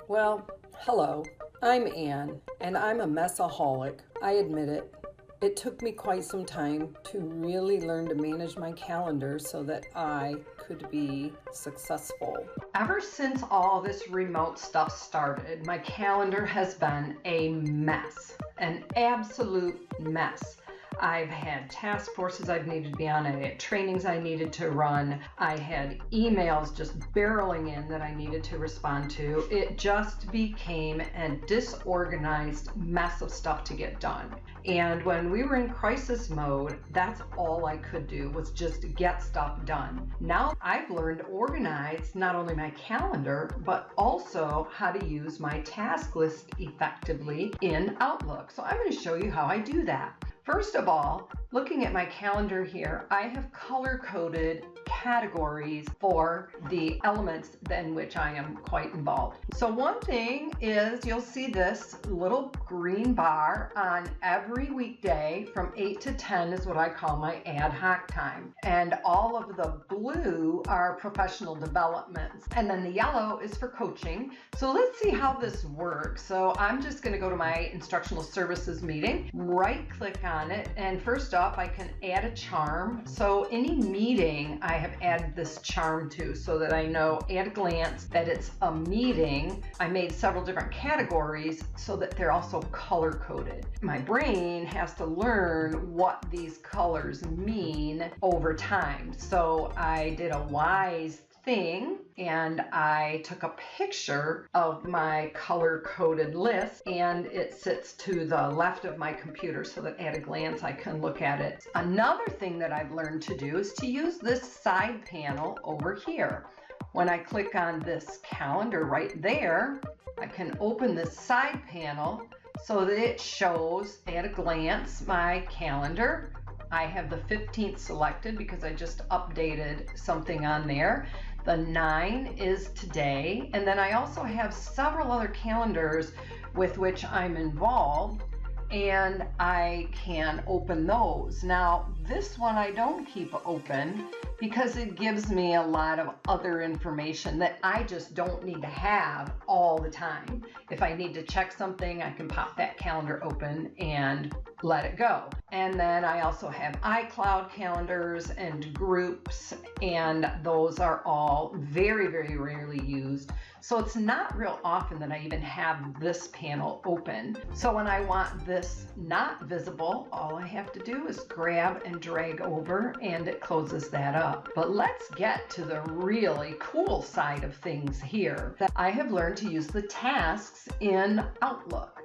Well, hello, I'm Ann, and I'm a messaholic. I admit it. It took me quite some time to really learn to manage my calendar so that I could be successful. Ever since all this remote stuff started, my calendar has been a mess, an absolute mess. I've had task forces I've needed to be on, I had trainings I needed to run, I had emails just barreling in that I needed to respond to. It just became a disorganized mess of stuff to get done. And when we were in crisis mode, that's all I could do was just get stuff done. Now I've learned to organize not only my calendar, but also how to use my task list effectively in Outlook. So I'm going to show you how I do that. First of all, looking at my calendar here, I have color-coded categories for the elements in which I am quite involved. So one thing is you'll see this little green bar on every weekday from 8 to 10 is what I call my ad hoc time. And all of the blue are professional developments. And then the yellow is for coaching. So let's see how this works. So I'm just going to go to my instructional services meeting, right-click on it, and first off, I can add a charm. So any meeting I have added this charm to so that I know at a glance that it's a meeting. I made several different categories so that they're also color coded. My brain has to learn what these colors mean over time. So I did a wise thing and I took a picture of my color-coded list and it sits to the left of my computer so that at a glance I can look at it. Another thing that I've learned to do is to use this side panel over here. When I click on this calendar right there, I can open this side panel so that it shows at a glance my calendar. I have the 15th selected because I just updated something on there. The 9 is today, and then I also have several other calendars with which I'm involved, and I can open those. Now, this one I don't keep open because it gives me a lot of other information that I just don't need to have all the time. If I need to check something, I can pop that calendar open and let it go. And then I also have iCloud calendars and groups, and those are all very, very rarely used. So it's not real often that I even have this panel open. So when I want this not visible, all I have to do is grab and drag over and it closes that up. But let's get to the really cool side of things here. That I have learned to use the tasks in Outlook.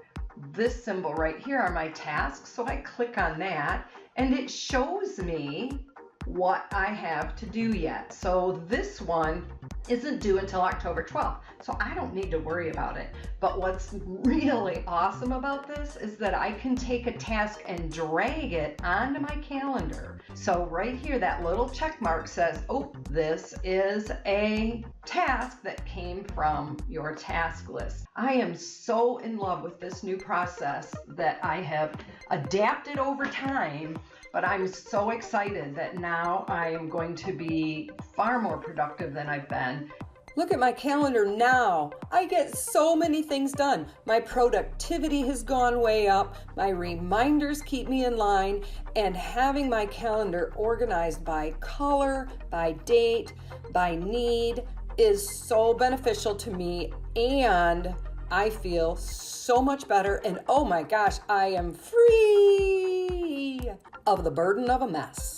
This symbol right here are my tasks, so I click on that and it shows me what I have to do yet. So this one isn't due until October 12th, so I don't need to worry about it. But what's really awesome about this is that I can take a task and drag it onto my calendar. So right here, that little check mark says, oh, this is a task that came from your task list. I am so in love with this new process that I have adapted over time. But I'm so excited that now I am going to be far more productive than I've been. Look at my calendar now. I get so many things done. My productivity has gone way up. My reminders keep me in line. And having my calendar organized by color, by date, by need is so beneficial to me. And I feel so much better. And oh my gosh, I am free of the burden of a mess.